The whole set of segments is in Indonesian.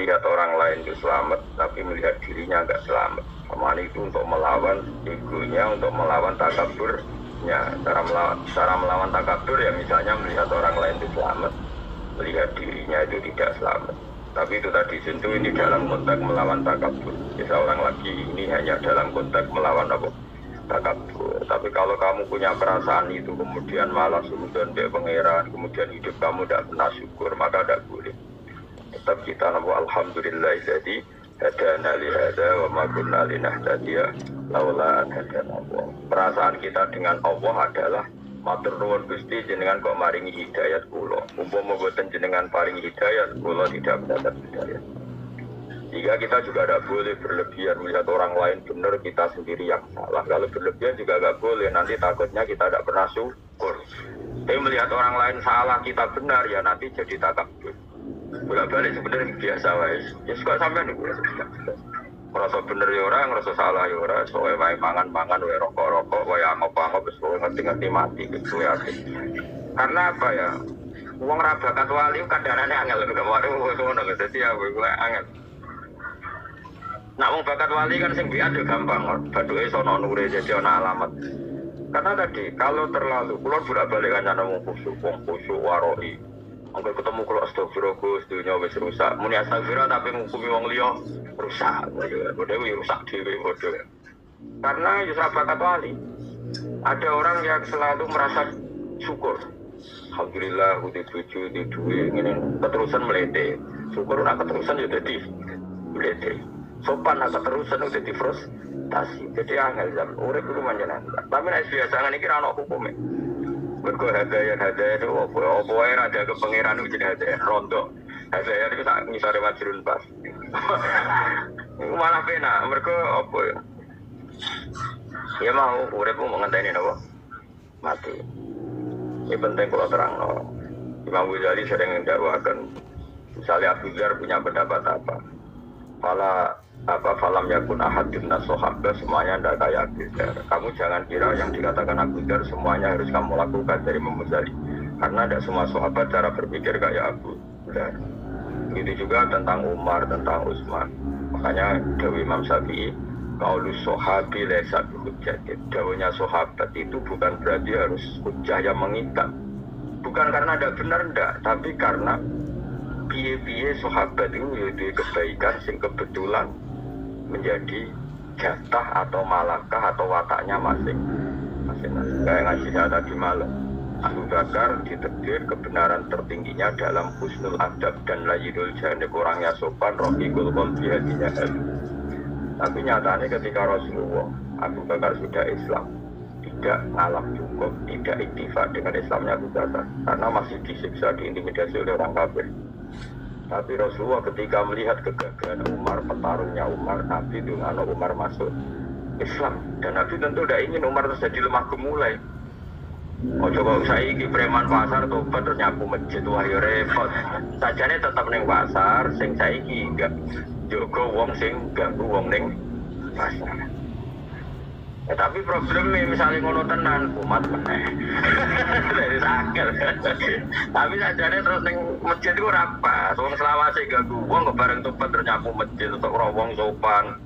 melihat orang lain itu selamat, tapi melihat dirinya nggak selamat. Sama itu untuk melawan egonya, untuk melawan takaburnya. Cara melawan takabur ya misalnya melihat orang lain itu selamat, melihat dirinya itu tidak selamat. Tapi itu tadi tentu ini dalam konteks melawan takabur. Ya, seorang lagi ini hanya dalam konteks melawan apa? Takabur. Tapi kalau kamu punya perasaan itu kemudian malah suudon be pangeran, kemudian hidup kamu tidak pernah syukur, maka tidak boleh. Tetap kita nambah alhamdulillah jadi hadana li hada wa ma kunna linahtadiya laula an hadana Allah. Perasaan kita dengan Allah adalah matur nuwun Gusti jenengan kok maringi hidayat kula. Umpama mboten jenengan paringi hidayat kula tidak mendapat hidayat. Jika kita juga tidak boleh berlebihan melihat orang lain benar, kita sendiri yang salah. Kalau berlebihan juga tidak boleh, nanti takutnya kita tidak pernah syukur. Tapi melihat orang lain salah, kita benar, ya nanti jadi takabur. Bolak-balik sebenarnya biasa, guys. Ya suka sampai nih, merasa benar ya orang, merasa salah ya orang. Soalnya wae mangan-mangan, wae rokok-rokok, wae angop-angop, soalnya ngerti-ngerti mati gitu ya. Karena apa ya? Uang rabakat wali kadang-kadang angel, nggak mau ada, jadi ya gue angel. Nak wong bakat wali kan sing biasa gampang, baduke sono nure jadi ana alamat. Karena tadi kalau terlalu kulon bolak-balik kan wong khusyuk waroi. Angger ketemu kula astagfirullah Gus dunya wis rusak. Muni astagfirullah tapi ngukumi wong liya rusak. Bodhe rusak dhewe bodhe. Karena ya bakat wali. Ada orang yang selalu merasa syukur. Alhamdulillah udah bojo di duwe ngene keterusan melete. Syukur nak keterusan ya dadi melete. Sopan agak terusan udah di frustasi. Jadi angel jam urip itu manjanan. Tapi nek biasa ngene iki ra ono hukume. Mergo hadaya itu apa wae ada ke pangeran itu jadi hadaya rondo. Hadaya itu tak ngisore majrun pas. Malah penak mergo apa ya? Ya mau urip mau ngenteni napa? Mati. Ini penting kalau terangno. Imam Ghazali sering mendakwakan misalnya Abu Dzar punya pendapat apa falam yakun ahadun nasohabah semuanya tidak kayak Abu Dzar. Kamu jangan kira yang dikatakan Abu Dzar semuanya harus kamu lakukan dari Imam Ghazali, karena tidak semua sahabat cara berpikir kayak Abu Dzar. Begitu juga tentang Umar, tentang Utsman. Makanya Dewi Imam Syafi'i qaulus sahabi laysa bihujjah. Dawuhnya sahabat itu bukan berarti harus hujjah yang mengikat. Bukan karena ada benar enggak, tapi karena piye-piye sahabat itu yaitu kebaikan sing kebetulan menjadi jatah atau malakah atau wataknya masing-masing. Kayak ngaji saya tadi malam, Abu Bakar ditakdir kebenaran tertingginya dalam husnul adab dan layyinul janib, orangnya sopan, rohikul qalbi hatinya halus. Tapi nyatanya ketika Rasulullah Abu Bakar sudah Islam, tidak ngalah cukup, tidak iktifak dengan Islamnya Abu Bakar karena masih disiksa, diintimidasi oleh orang kafir. Tapi Rasulullah ketika melihat kegagalan Umar, petarungnya Umar, Nabi dengan Umar masuk Islam. Dan Nabi tentu tidak ingin Umar terus jadi lemah gemulai. Oh coba saya ini preman pasar tobat terus nyapu masjid, wah ya repot. Sajane tetap neng pasar, sing saya ini enggak jogo wong sing ganggu wong neng pasar. Ya, tapi problemnya misalnya ngono tenan umat meneh. Dari sakit. Tapi sajane terus ning masjid iku ora pas. Wong selawase ganggu wong kok bareng tobat terus nyapu masjid untuk wong sopan.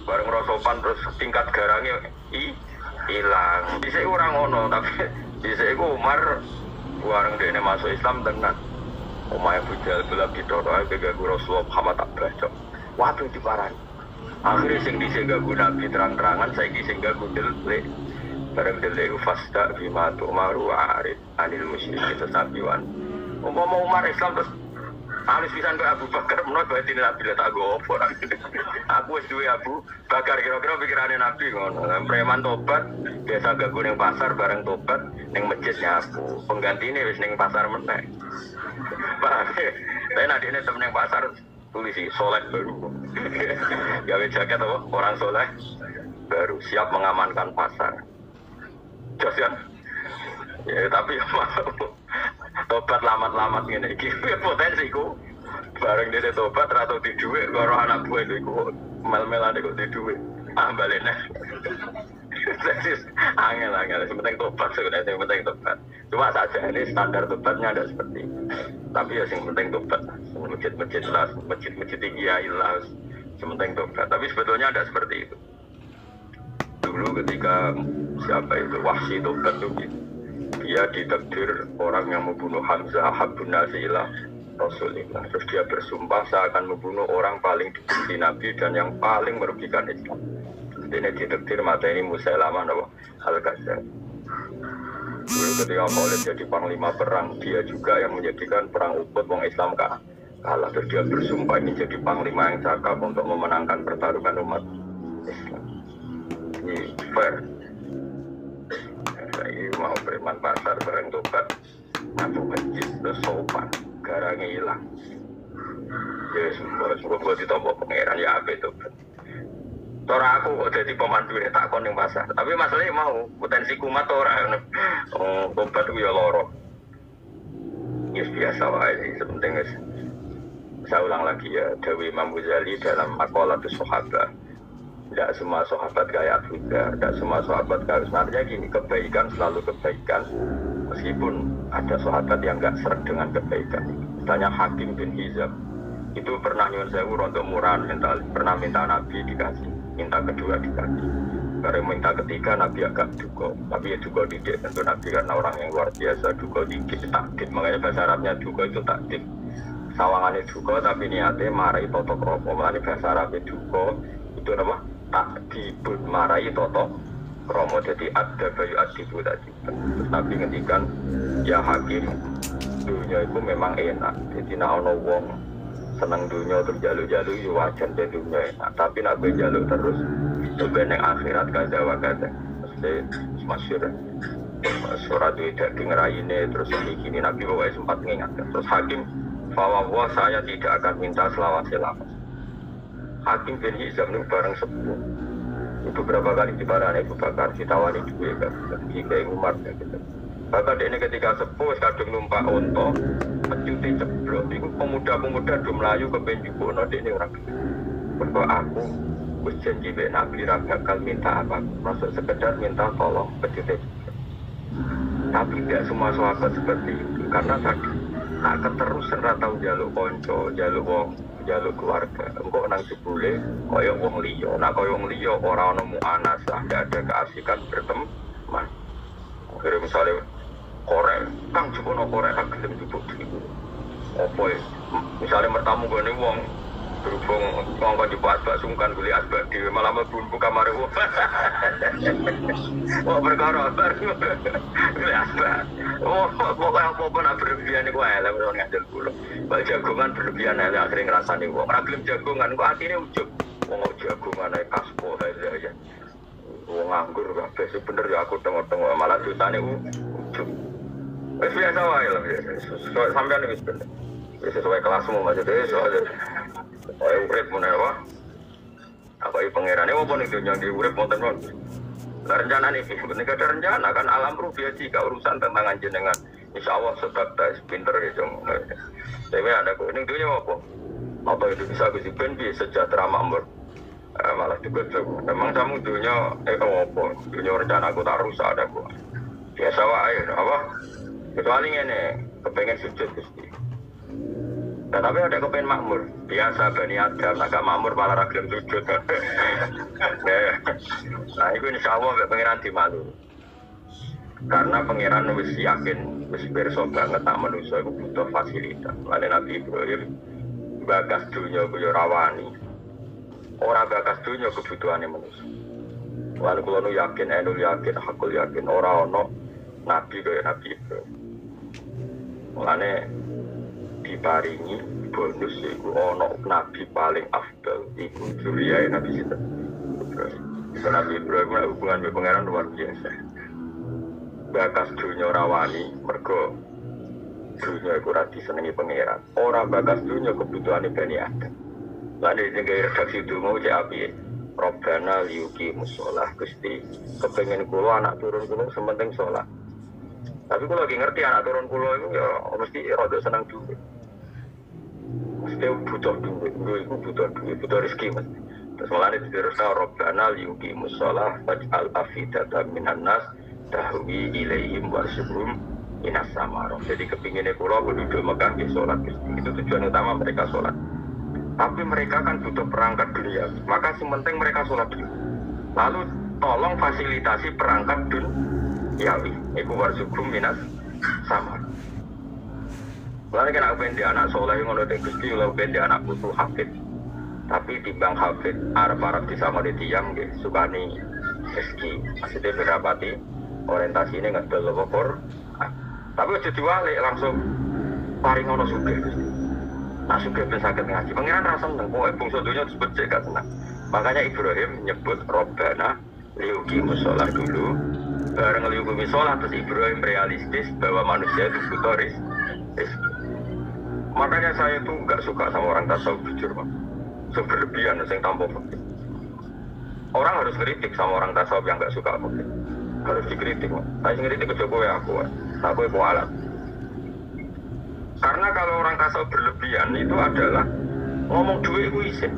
Bareng ora sopan terus tingkat garange hilang. Dhisik ora ngono, tapi dhisik iku Umar bareng dene masuk Islam tenan. Omahe bujal gelap ditoro ae ganggu Rasulullah Muhammad tak bacok. Waduh diparani. Akhirnya sing dhisik ganggu Nabi terang-terangan, saiki sing ganggu delik. Bareng delik fasta bima tu'maru arid anil musyrikin tasabiwan. Umpama Umar Islam terus alis pisan kok Abu Bakar menawa berarti Nabi tak gopo. Aku wis duwe Abu Bakar kira-kira pikirane Nabi ngono. Preman tobat biasa ganggu ning pasar bareng tobat ning masjid nyapu. Penggantine wis ning pasar meneh. Paham. Tapi nek dene temen ning pasar tulisi soleh baru. Gawe jaket apa? Orang soleh baru siap mengamankan pasar. Jos kan? Ya tapi tobat lamat-lamat ngene iki potensiku. Bareng dene tobat ra tau di dhuwit karo anak buah iku mel-melane kok di dhuwit. Ah balene. Angel-angel, sementing tobat sebenarnya, yang penting tobat. Cuma saja ini standar tobatnya ada seperti itu. Tapi ya yang penting tobat. Masjid-masjid lah, masjid-masjid tinggi ya lah, sementing tobat. Tapi sebetulnya ada seperti itu. Dulu ketika siapa itu Wahsy tobat tuh, dia ditakdir orang yang membunuh Hamzah Habbun Nasi ila Rasulillah. Terus dia bersumpah saya akan membunuh orang paling dibenci Nabi dan yang paling merugikan Islam. Ini ditakdir mata ini Musailamah Al-Kadzdzab. Dulu ketika Khalid jadi panglima perang, dia juga yang menjadikan perang Uhud wong Islam kalah. Terus dia bersumpah ini jadi panglima yang cakap untuk memenangkan pertarungan umat Islam. Ini fair. Saya mau beriman pasar bareng tobat, masuk masjid terus sopan, garangnya hilang. Ya semua ditombok pangeran ya apa itu. Tora aku kok jadi pemandu ini takon yang pasar. Tapi masalahnya mau potensi kumat orang. Tobat itu ya loro. Ya biasa wae sepenting guys. Saya ulang lagi ya, Dewi Imam Ghazali dalam Maqalatus Sahabah. Tidak semua sahabat kayak Abu Dzar, tidak semua sahabat kayak sebenarnya gini, kebaikan selalu kebaikan meskipun ada sahabat yang nggak seret dengan kebaikan. Misalnya Hakim bin Hizam itu pernah nyuwun sewu untuk murahan pernah minta Nabi dikasih, minta kedua dikasih. Karena minta ketiga Nabi agak duga, tapi ya duga dikit tentu Nabi karena orang yang luar biasa, duga dikit takdir, makanya bahasa Arabnya duga itu takdir. Sawangannya duga tapi niatnya marai toto kromo, makanya bahasa Arabnya duga itu apa? Takdibun marai toto kromo, jadi ada bayu adibu tadi. Terus Nabi ngendikan ya Hakim, dunia itu memang enak, jadi nak ono wong seneng dunia terus jalu-jalu ya wajar deh dunia enak, tapi nak gue jaluk terus coba neng akhirat kaza wakaza mesti masyur surat itu tidak ngeraine terus begini Nabi bawa sempat mengingatkan. Terus Hakim bahwa saya tidak akan minta selawat-selawat. Hakim bin Hizam ini bareng sepuh itu beberapa kali dibarani Abu Bakar ditawani juga kan hingga Umar gitu. Bahkan ini ketika sepuh kadung numpak onto pecuti ceblok itu pemuda-pemuda do melayu ke penjubono ini orang berdoa aku wis janji be Nabi ra bakal minta apa masuk sekedar minta tolong pecuti ceblok. Tapi tidak semua sahabat seperti itu karena tadi nak keterusan ra tau njaluk konco njaluk wong njaluk keluarga engko nang jebule kaya wong liya nak kaya wong liya ora ono muanasah ndak ada keasikan berteman. Akhirnya misalnya korek, kang jupono korek agak jupuk dulu. Apa ya? Misalnya mertamu gue nih wong berhubung ngomong di asbak sungkan guli asbak di malah melbu kamar wong. Wah berkara baru guli asbak. Oh pokoknya apa nak berlebihan gue elem orang ngajel pulau. Bal jagongan berlebihan elem akhirnya ngerasani wong. Ragilem jagongan gue hatinya ujub. Wong jagongan aja kaspo aja. Wong nganggur kabeh bener ya aku tengok-tengok malah dosane ujub. Wis biasa wae lah ya. Sampeyan wis bener. Wis sesuai kelasmu maksudnya soalnya. Urip mun apa? Apa iki pangerane opo ning dunya iki urip wonten non. Lah rencana niki penting ada rencana kan alam rupiah jika urusan tentang jenengan. Insyaallah sebab tak pinter ya jong. Tapi ada kok ning dunya opo? Apa itu bisa ben sejahtera makmur. Malah juga memang kamu dunia opo dunia rencana aku tak rusak ada kok. Biasa wae apa? Kecuali ini kepengen sujud Gusti. Nah, tapi ada kepengen makmur. Biasa Bani Adam agak makmur malah ragilem sujud. Nah, itu insyaallah pengiran dimalu. Karena pengiran wis yakin, wis pirsa banget tak manusia itu butuh fasilitas. Lalu Nabi Ibrahim bagas dunia kuwi rawani. Ora bagas dunia kebutuhane manusia. Lalu kalau yakin, yakin, hakul yakin ora ono Nabi kaya Nabi Ibrahim. Mulane diparingi bonus iku ono nabi paling afdal iku juriyae Nabi sinten Ibrahim. Nabi Ibrahim hubungan dengan pangeran luar biasa. Bakas dunya rawani mergo dunya iku ora disenengi pangeran. Ora bakas dunya kebutuhane Bani Adam. Lan iki redaksi donga cek apike. Robbana liyuki musholah Gusti. Kepengin kula anak turun kula sementing salat. Tapi kalau lagi ngerti anak turun pulau itu ya mesti rada senang duit. Mesti butuh duit, itu butuh duit, butuh rezeki mas. Terus mulane diterusna Rabbana liyuqimus shalah faj'al afidatan minan nas tahwi ilaihim warzuqhum minas samarah. Jadi kepinginnya kula penduduk Mekah nggih salat. Itu tujuan utama mereka salat. Tapi mereka kan butuh perangkat dunia. Maka yang penting mereka salat dulu. Lalu tolong fasilitasi perangkat duniawi. Iku warzuqhum minas samarah. Mulane kan aku pengen anak soleh ngono teh Gusti kula pengen anak putu hafid. Tapi timbang hafid arep-arep disamane tiyang nggih sukani rezeki. Maksudnya berapati orientasinya ngedol apa tapi aja diwalik langsung paring ngono sugih Gusti. Nah sugih ben saged ngaji. Pangeran ra seneng kok bangsa donya disebut cek gak seneng. Makanya Ibrahim nyebut Rabbana liyuqimus shalah dulu. Bareng liyuqimus shalah terus Ibrahim realistis bahwa manusia itu butuh rezeki. Makanya saya tuh nggak suka sama orang tasawuf jujur, Pak. Berlebihan yang tanpa fakir. Orang harus kritik sama orang tasawuf yang nggak suka fakir. Harus dikritik, Pak. Saya ngeritik ke Jokowi aku alat. Karena kalau orang tasawuf berlebihan itu adalah ngomong duit itu isin,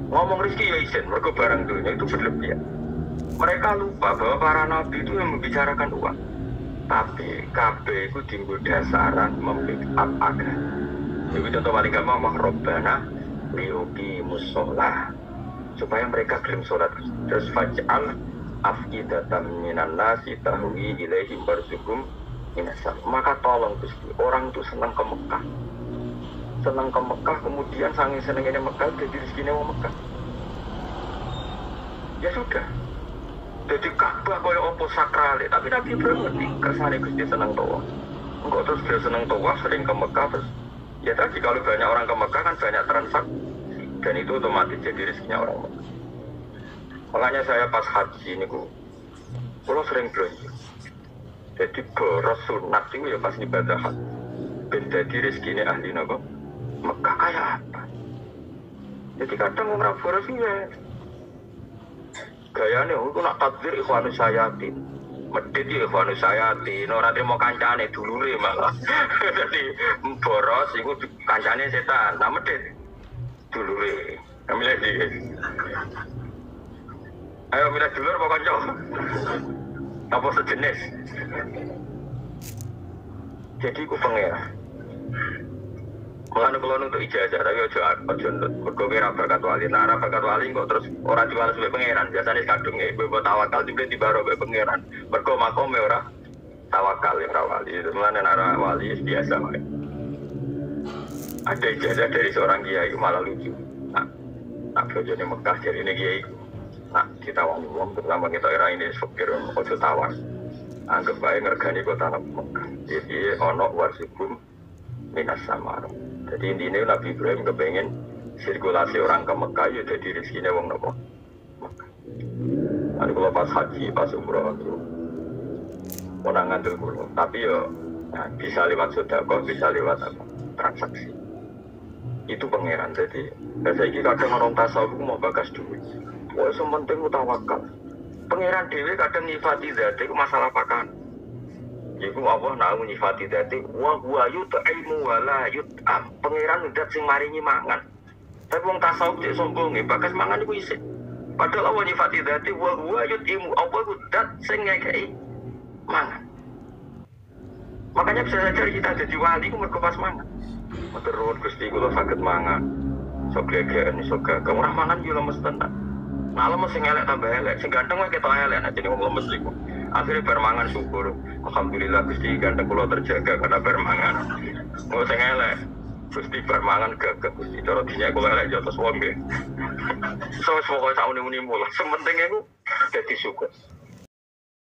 ngomong rezeki ya isin, mereka barang dunia itu berlebihan. Mereka lupa bahwa para nabi itu yang membicarakan uang. Tapi KB itu timbul dasaran mempick-up agama. Jadi contoh paling gampang Rabbana liyuqimus shalah supaya mereka gelem sholat. Terus faj'al afidatan minan nasi tahwi ilaihim warzuqhum minas samarah. Maka tolong Gusti, orang itu senang ke Mekah. Senang ke Mekah kemudian saking senengnya Mekah jadi rezekine wong Mekah. Ya sudah. Jadi Ka'bah kaya opo sakral, tapi Nabi Ibrahim ngerti kersane Gusti seneng tawaf. Engkau terus dia seneng tawaf sering ke Mekah terus. Ya tadi kalau banyak orang ke Mekah kan banyak transaksi dan itu otomatis jadi rezekinya orang Mekah. Makanya saya pas haji ini kalau sering belanja. Jadi boros sunat itu ya pas ibadah haji. Ben jadi rezekinya ahli napa? Mekah kayak apa? Jadi kadang orang boros ya. Gayane itu nak takdir ikhwanus sayatin. Medit ya ikhwanus sayatin. Ora trimo kancane dulure malah. Jadi boros iku kancane setan. Nah medit dulure. Kamile iki. Ayo milih dulur apa kanca? Apa sejenis? Jadi ku pengira. Mulane kula untuk ijazah tapi aja nut. Mergo kira bakat wali, nah bakat wali kok terus ora jual sebagai pangeran. Biasane kadung mbok tawakal tiba-tiba baru pangeran. Mergo makome ora tawakal ora wali. Mulane ora wali biasa wae. Ada ijazah dari seorang kiai malah lucu. Nah bojone Mekah jadi ini kiai. Nah kita wong terutama kita era ini fakir ojo tawar. Anggap bae ngergani kota Mekah. Jadi ono warzuqhum minas samarah. Jadi intinya Nabi Ibrahim kepengen sirkulasi orang ke Mekah ya jadi rezekinya wong nopo Mekah. Nanti kalau pas haji, pas umroh itu orang ngantul kulo. Tapi ya nah, bisa lewat sedekah, bisa lewat apa transaksi. Itu pangeran. Jadi saya ini kadang orang tasawuf mau bagas duit. Wah sementing tawakal. Pangeran dewi kadang nyifati zat itu masalah pakan. Iku Allah nak nyifati dadi wa huwa yut'imu wa la yut'am. Pangeran ndak sing maringi mangan. Tapi wong tasawuf cek sombong bakas mangan iku isih. Padahal Allah nyifati dadi wa huwa yut'imu. Allah ku ndak sing ngekeki mangan. Makanya bisa saja kita jadi wali ku mergo pas mangan. Terus Gusti kula saged mangan. Sok gegeken sok gagah ora mangan yo lemes tenan. Nah lemes sing elek tambah elek, sing ganteng wae ketok elek nek jenenge wong lemes iku. Akhirnya bermangan syukur. Alhamdulillah Gusti ganteng kula terjaga karena bermangan. Mau sing elek Gusti bermangan gagah Gusti cara dinya kula elek jotos wong nggih. So pokoke sak uni-uni mulah. Sementing iku dadi syukur.